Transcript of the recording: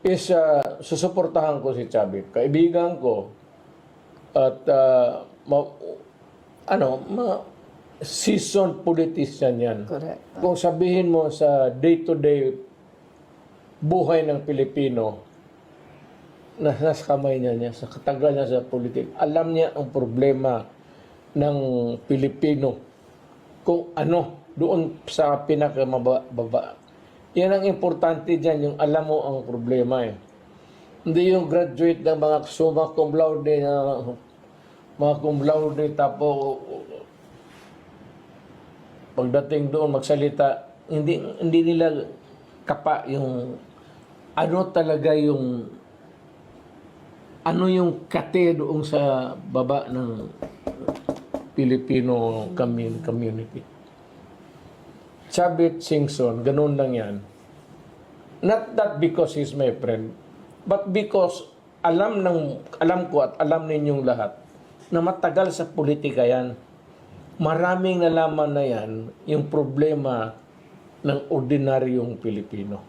is susuportahan ko si Chavit. Kaibigan ko at seasoned politician yan. Correct. Kung sabihin mo sa day-to-day buhay ng Pilipino, nasa kamay niya, sa katagal niya sa politik, alam niya ang problema ng Pilipino. Kung ano, doon sa pinakamababa. Yan ang importante dyan, yung alam mo ang problema eh. Hindi yung graduate ng mga summa cum laude na mga cum laude tapos pagdating doon magsalita, hindi nila kapa yung ano talaga yung ano yung kate doon sa baba ng Filipino community. Chavit Singson, ganun lang yan. Not that because he's my friend, but because alam ko at alam ninyong lahat na matagal sa politika yan. Maraming nalaman na yan yung problema ng ordinaryong Pilipino.